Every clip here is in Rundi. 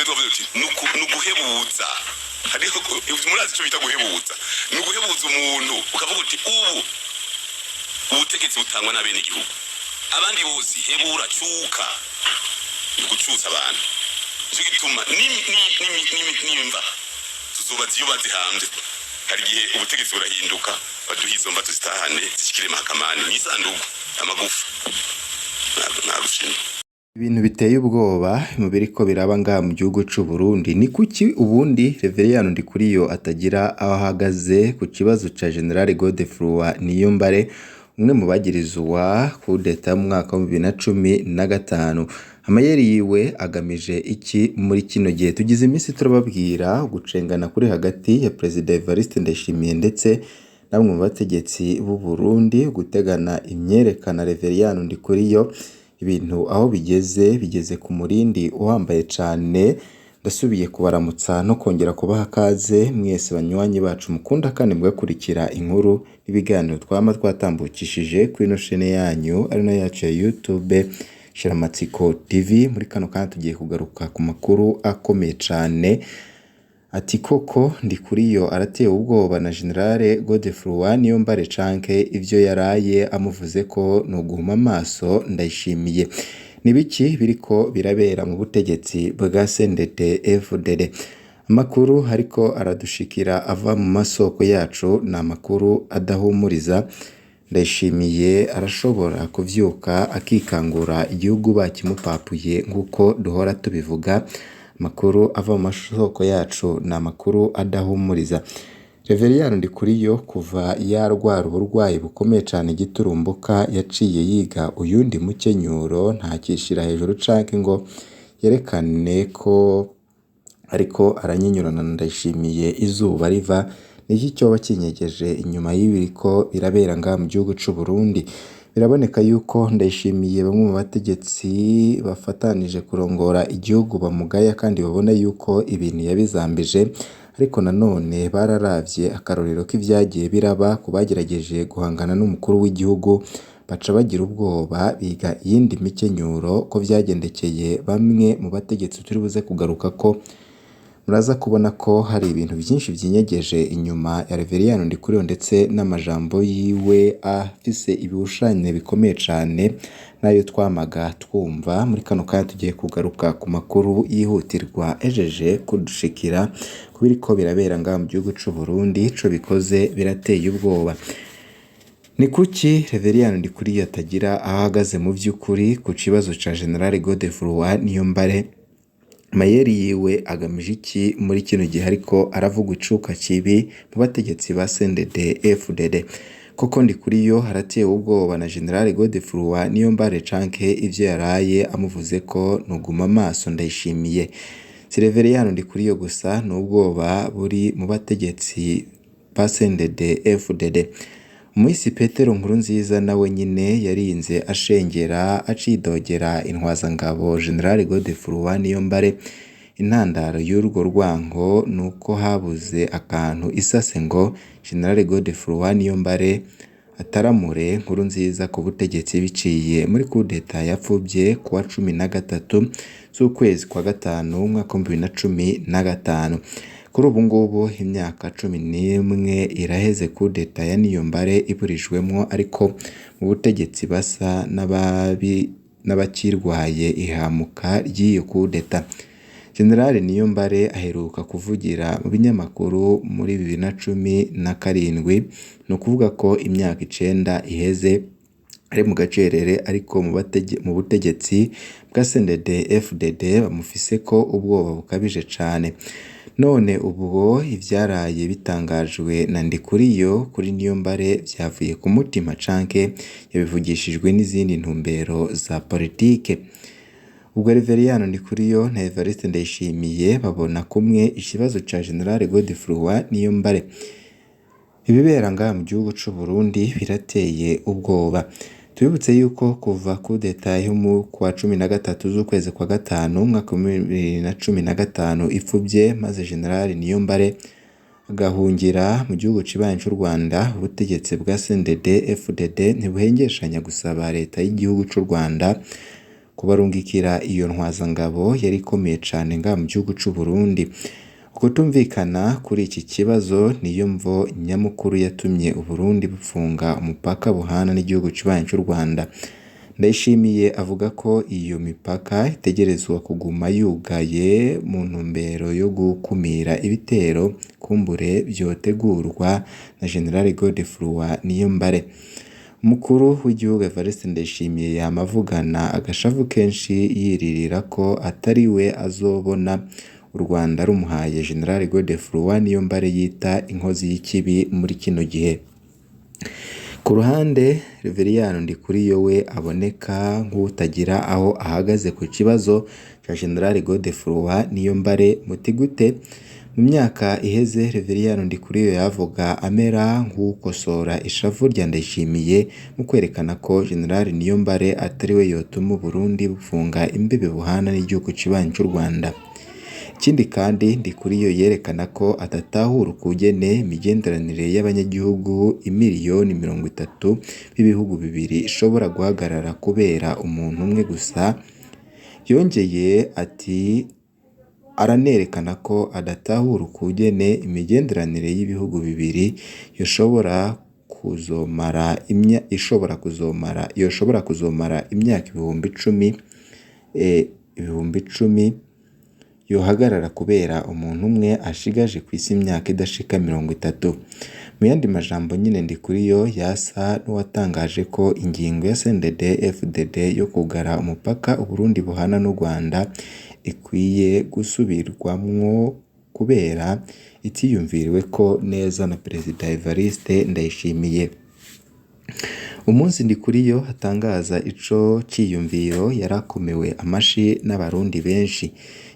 twavuze uti nuguhebuza hariho murazi cyo bita guhebuza nuguhebuza umuntu ukavuga uti ubutegetsi butangwa n'abene igihugu abandi bose hebura cuka gucuza abantu cyo gituma nimba tuzobaza iyo bazihambye hari gihe ubutegetsi burahinduka baduhizo mba tuzitahane zishikire mahakamani nisandugu amagufa nagushimye. Ibintu biteye ubwoba mu biriko biraba ngaha mu gihugu c'u Burundi ni kuki ubundi Reveriyano Ndikuriyo atagira aho ahagaze ku kibazo ca General Godefroid Niyombare umwe mu bagirizwa kudeta mu mwaka wa 2015 amayeri yiwe agamije iki muri kino gihe tugize iminsi turababwira gucengana kuri hagati ya President Evariste Ndayishimiye ndetse namwe mu bategetsi b'u Burundi gutegana imyerekana Reveriyano Ndikuriyo ibintu aho bigeze ku murindi uhambaye cane ndasubiye kubaramutsa no kongera kubaha kaze mwese banywanyi bacu mukunda kandi mugakurikira inkuru n'ibiganiro twama twatambukishije kuri no chaîne yanyu ari na yacu ya YouTube Shiramatsiko TV muri kano kandi tugiye kugaruka ku makuru akomeye cane ati koko Ndikuriyo arateye ubwoba na General Godefroid Niyombare canke ivyo yaraye amuvuze ko no guhuma amaso Ndayishimiye nibiki biriko birabera mu butegetsi bwa CNDD-FDD amakuru hariko aradushikira ava mu masoko yacu na makuru adahumuriza Ndayishimiye arashobora kuvyuka akikangura igihugu bakimupapuye nkuko duhora tubivuga makuru ava mu masoko yacu na makuru adahumuriza. Reveriyano Ndikuriyo kuva yarwara uburwayi bukomeye cyane giturumbuka yaciye yiga uyundi mukenyuro ntakishira hejuru canke ngo yerekane ko ariko aranyinyurana Ndayishimiye izuba riva niki cyoba kinyegeje inyuma y'ibiriko birabera ngaha mu gihugu c'u Burundi. Biraboneka yuko Ndayishimiye bamwe mu bategetsi bafatanije kurongora igihugu bamugaya kandi babona yuko ibintu yabizambije ariko nanone bararavye akarorero k'ivyagiye biraba kubagerageje guhangana n'umukuru w'igihugu baca bagira ubwoba biga iyindi mikenyuro ko vyagendekeye bamwe mu bategetsi turi buze kugaruka ko muraza kubona ko hari ibintu byinshi byinyegeje inyuma ya Reveriyano Ndikuriyo ndetse n'amajambo yiwe afise ibihushanye bikomeye cane nayo twamaga twumva muri kano kandi tugiye kugaruka ku makuru yihutirwa ejeje kudushikira kubiriko birabera ngaha mu gihugu c'u Burundi ico bikoze birateye ubwoba. Ni kuki Reveriyano Ndikuriyo atagira ahagaze mu vy'ukuri ku kibazo ca General Godefroid Niyombare mayeri yiwe agamije iki muri kino gihe ariko aravuga icuka kibi mu bategetsi ba CNDD-FDD koko Ndikuriyo harateye ubwoba na General Godefroid Niyombare canke ivyo yaraye amuvuze ko nuguma amaso Ndayishimiye si Reveriyano Ndikuriyo gusa n'ubwoba buri mu bategetsi ba CNDD-FDD. Muisi Petero Nkurunziza nawe nyine yarinze ashengera acidogera intwazangabo General Godefroid Niyombare intandaro y'urwo rwango nuko habuze akantu isase ngo General Godefroid Niyombare ataramure Nkurunziza ku butegetsi biciye muri kudeta yapfubye kuwa 13 z'ukwezi kwa gatanu umwaka wa 2015. Kuri ubu ngubu imyaka 11 iraheze kudeta ya Niyombare iburijwemwo ariko mu butegetsi basa n'abakirwaye ihamuka ry'iyo kudeta. General Niyombare aheruka kuvugira mu binyamakuru muri 2017 no kuvuga ko imyaka 9 iheze ari mu gacerere ariko mu butegetsi bwa CNDD-FDD bamufise ko ubwoba bukabije cane. None ubwo ivyaraye bitangajwe na Ndikuriyo kuri Niyombare vyavuye ku mutima canke yabivugishijwe n'izindi ntumbero za politike. Ubwo Reveriyano Ndikuriyo na Evariste Ndayishimiye babona kumwe ikibazo ca General Godefroid Niyombare. Ibibera ngaha mu gihugu c'u Burundi birateye ubwoba. Tubibutse yuko kuva kudeta yo mu kwa 13 z'ukwezi kwa gatanu umwaka wa 2015 ipfubye maze General Niyombare agahungira mu gihugu cibanye c'u Rwanda ubutegetsi bwa CNDD-FDD ntibuhengeshanya gusaba leta y'igihugu c'u Rwanda kubarungikira iyo ntwazangabo yari ikomeye cane nga mu gihugu c'u Burundi. Ukutumvikana kuri iki kibazo niyo mvo nyamukuru yatumye Uburundi bufunga umupaka buhana n'igihugu kibanyi cy'u Rwanda. Ndayishimiye avuga ko iyo mipaka itegerezwa kuguma yugaye mu ntumbero yo gukumira ibitero kumbure vyotegurwa na General Godefroid Niyombare. Umukuru w'igihugu Evariste Ndayishimiye yamavugana agashavu kenshi yiririra ko atari we azobona u Rwanda rumuhaye General Godefroid Niyombare yita inkozi y'ikibi muri kino gihe. Ku ruhande Reveriyano Ndikuriyo we aboneka nk'utagira aho ahagaze ku kibazo cya General Godefroid Niyombare. Muti gute? Mu myaka iheze Reveriyano Ndikuriyo yavuga amera nk'ukosora ishavu rya Ndayishimiye mu kwerekana ko General Niyombare atari we yotuma Burundi bufunga imbibe buhana n'igihugu kibanyi cy'u Rwanda. Ikindi kandi Ndikuriyo yerekana ko atatahura ukugene imigenderanire y'abanyagihugu imiliyoni 30 b'ibihugu bibiri ishobora guhagarara kubera umuntu umwe gusa. Yongeye ati aranerekana ko adatahura ukugene imigenderanire y'ibihugu bibiri yoshobora kuzomara imyaka ibihumbi 10 yohagarara kubera umuntu umwe ashigaje ku isi imyaka idashika 30. Mu yandi majambo nyine Ndikuriyo yasa n'uwatangaje ko ingingo ya CNDD-FDD yo kugara umupaka Uburundi buhana n'u Rwanda ikwiye gusubirwamwo kubera itiyumviriwe ko neza na Perezida Evariste Ndayishimiye. Umunsi Ndikuriyo atangaza ico ciyumviro yarakomewe amashi n'abarundi benshi.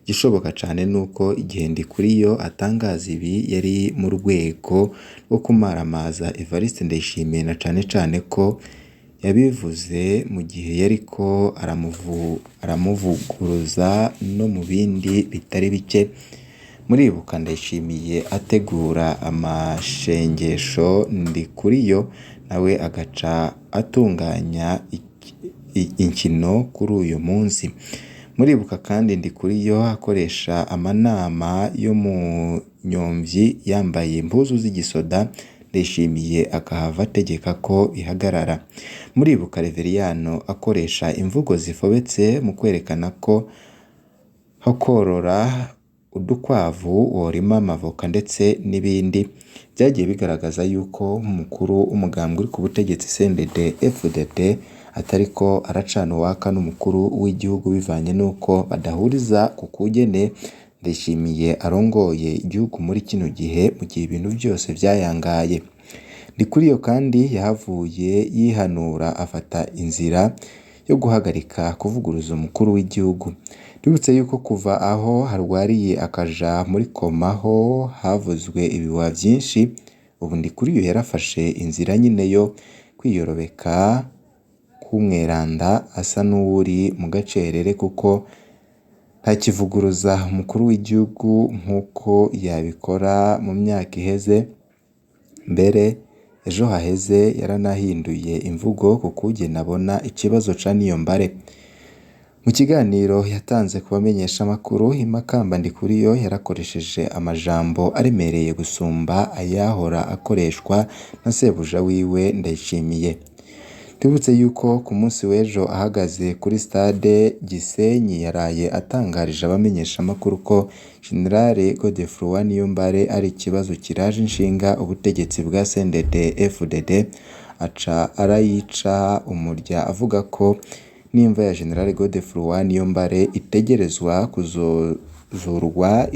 Gishoboka cyane nuko igihe Ndikuriyo atangaza ibi yari mu rwego rwo kumaramaza Evariste Ndayishimiye, na cane ko yabivuze mu gihe yariko aramuvuguruza no mu bindi bitari bike. Muribuka Ndayishimiye ategura amashengesho, Ndikuriyo nawe agaca atunganya inkino kuri uyu munsi. Muribuka kandi Ndikuriyo akoresha amanama yo mu nyomvyi yambaye impuzu z'igisoda, Ndayishimiye akahava ategeka ko bihagarara. Muribuka Reveriyano akoresha imvugo zifobetse mu kwerekana ko hakorora udukwavu worima amavoka ndetse n'ibindi. Byagiye bigaragaza yuko umukuru umugambwe uri ku butegetsi CNDD-FDD atariko aracana uwaka n'umukuru w'igihugu bivanye nuko badahuriza ku kugene Ndayishimiye arongoye igihugu muri kino gihe mu gihe ibintu byose byayangaye. Ndikuriyo kandi yahavuye yihanura afata inzira yo guhagarika kuvuguruza umukuru w'igihugu. Ndibutse yuko kuva aho harwariye akaja muri koma ho havuzwe ibiwa byinshi. Ubu Ndikuriyo yarafashe inzira nyine yo kwiyorobeka k'umweranda asa n'uri mu gacerere kuko ntakivuguruza umukuru w'igihugu nk'uko yabikora mu myaka iheze. Mbere ejo haheze yaranahinduye imvugo ku kugena abona ikibazo ca Niyombare. Mu kiganiro yatanze kubamenyesha amakuru i Makamba, Ndikuriyo yarakoresheje amajambo aremereye gusumba ayahora akoreshwa na sebuja wiwe Ndayishimiye. Tubutse yuko ku munsi w'ejo ahagaze kuri stade Gisenyi yaraye atangarije abamenyesha amakuru ko General Godefroid Niyombare ari ikibazo kiraje inshinga ubutegetsi bwa CNDD-FDD. Aca arayica umurya avuga ko n'imva ya General Godefroid Niyombare itegerezwa kuzozurwa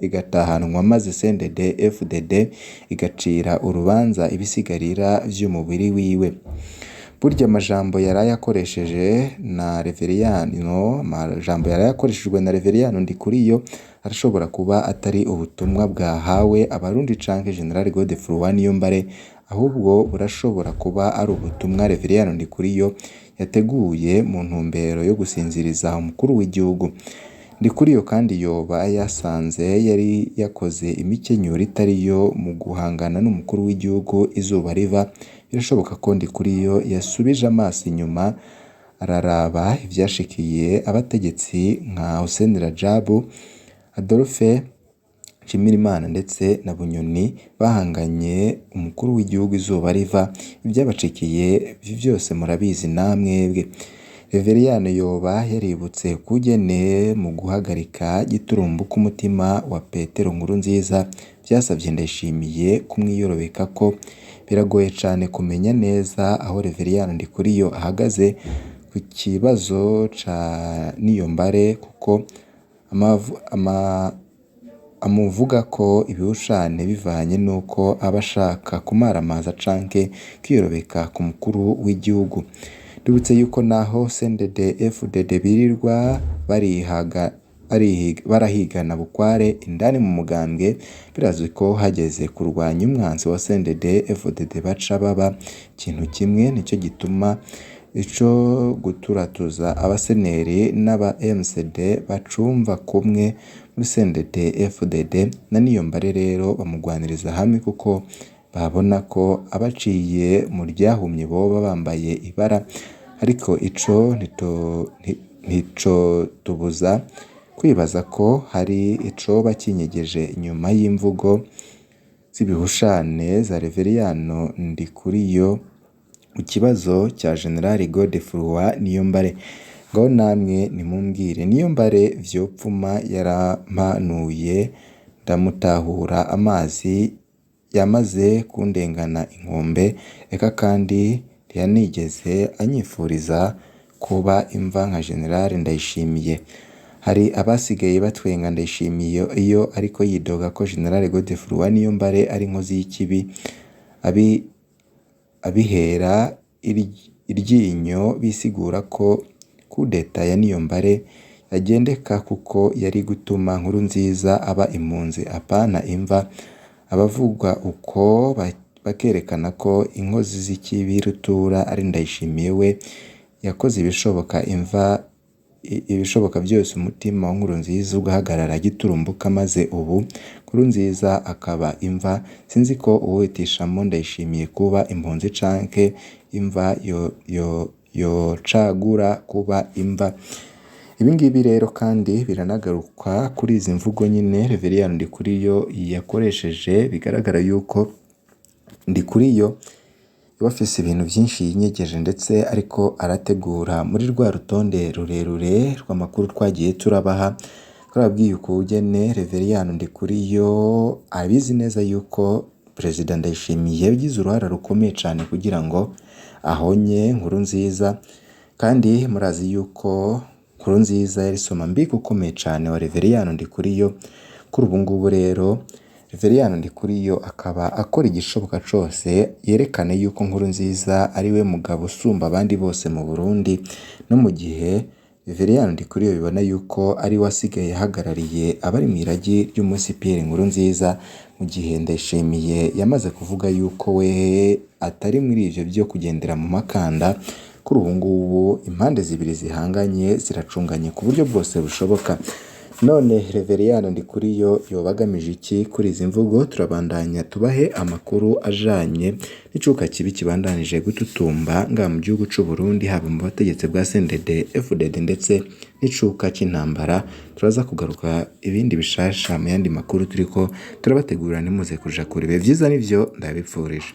igatahanwa maze CNDD-FDD igacira urubanza ibisigarira vy'umubiri wiwe. Burya amajambo yarayakoresheje na Reveriyano Ndikuriyo arashobora kuba atari ubutumwa bwahawe abarundi canke General Godefroid Niyombare, ahubwo burashobora kuba ari ubutumwa Reveriyano Ndikuriyo yateguye mu ntumbero yo gusinziriza umukuru w'igihugu. Ndikuriyo kandi yoba yasanze yari yakoze imikenyero itariyo mu guhangana n'umukuru w'igihugu izuba riva. Birashoboka ko Ndikuriyo yasubije amaso inyuma araraba ivyashikiye abategetsi nka Hussein Rajabu, Adolphe Nshimirimana ndetse na Bunyoni bahanganye umukuru w'igihugu izuba riva. Ibyabacikiye byose murabizi namwebwe. Reveriyano yoba yaributse kugene mu guhagarika giturumbu k'umutima wa Petero Nkurunziza byasabye Ndayishimiye kumwiyorobeka ko biragoye cyane kumenya neza aho Reveriyano Ndikuriyo ahagaze ku kibazo ca Niyombare, kuko amuvuga ko ibihushane bivanye nuko abashaka kumaramaza canke kwiyorobeka ku mukuru w'igihugu. Ndibutse yuko naho CNDD FDD birirwa barahigana bukware indani mu mugambwe, birazwi ko hageze kurwanya umwanzi wa CNDD FDD baca baba ikintu kimwe. Nicyo gituma ico guturatuza abaseneri n'aba MCD bacumva kumwe muri CNDD FDD na Niyombare rero bamugwaniriza hamwe, kuko babona ko abaciye mu ryahumye boba bambaye ibara. Ariko ico ntico tubuza kwibaza ko hari ico bakinyegeje inyuma y'imvugo z'ibihushane za Reveriyano Ndikuriyo ku kibazo cya General Godefroid Niyombare. Ngaho namwe nimumbwire, Niyombare vyopfuma yarampanuye ndamutahura, amazi yamaze kundengana inkombe, eka kandi ntiyanigeze anyifuriza kuba imva nka General Ndayishimiye. Hari abasigaye batwenga Ndayishimiye iyo ariko yidoga ko General Godefroid Niyombare ari inkozi y'ikibi, abihera iryinyo bisigura ko kudeta ya Niyombare yagendeka kuko yari gutuma Nkurunziza aba impunzi apana imva. Abavugwa uko bakerekana ko inkozi z'ikibi rutura ari Ndayishimiye we yakoze ibishoboka byose umutima wa Nkurunziza ugahagarara giturumbuka, maze ubu Nkurunziza akaba imva. Sinzi ko uwitishamo Ndayishimiye kuba impunzi canke imva yocagura kuba imva. Ibingibi rero kandi biranagaruka kuri izi mvugo nyine Reveriyano Ndikuriyo yakoresheje. Bigaragara yuko Ndikuriyo bafise ibintu byinshi yinyegeje, ndetse ariko arategura muri rwa rutonde rurerure rw'amakuru twagiye turabaha. Twababwiye ukugene Reveriyano Ndikuriyo abizi neza yuko Perezida Ndayishimiye yagize uruhara rukomeye cyane kugira ngo ahonye Nkurunziza, kandi murazi yuko Nkurunziza yari soma mbiko ukomeye cyane wa Reveriyano Ndikuriyo. Kuri ubu ngubu rero Reveriyano Ndikuriyo akaba akora igishoboka cyose yerekane yuko Nkurunziza ari we mugabo usumba abandi bose mu Burundi, no mu gihe Reveriyano Ndikuriyo bibona yuko ari we asigaye ahagarariye abari mu iragi ry'umunsi Pierre Nkurunziza, mu gihe Ndayishimiye yamaze kuvuga yuko we atari muri ivyo byo kugendera mu makanda. Kuri ubu ngubu impande zibiri zihanganye ziracunganye ku buryo bwose bushoboka. None Reveriyano Ndikuriyo yobagamije iki kuri izi mvugo? Turabandanya tubahe amakuru ajanye n'icuka kibi kibandanije gututumba nga mu gihugu c'u Burundi, haba mu bategetsi bwa CNDD FDD ndetse n'icuka c'intambara. Turaza kugaruka ibindi bishasha mu yandi makuru turiko turabategurira, nimuze kuja kure. Bivyiza nivyo ndabipfurije.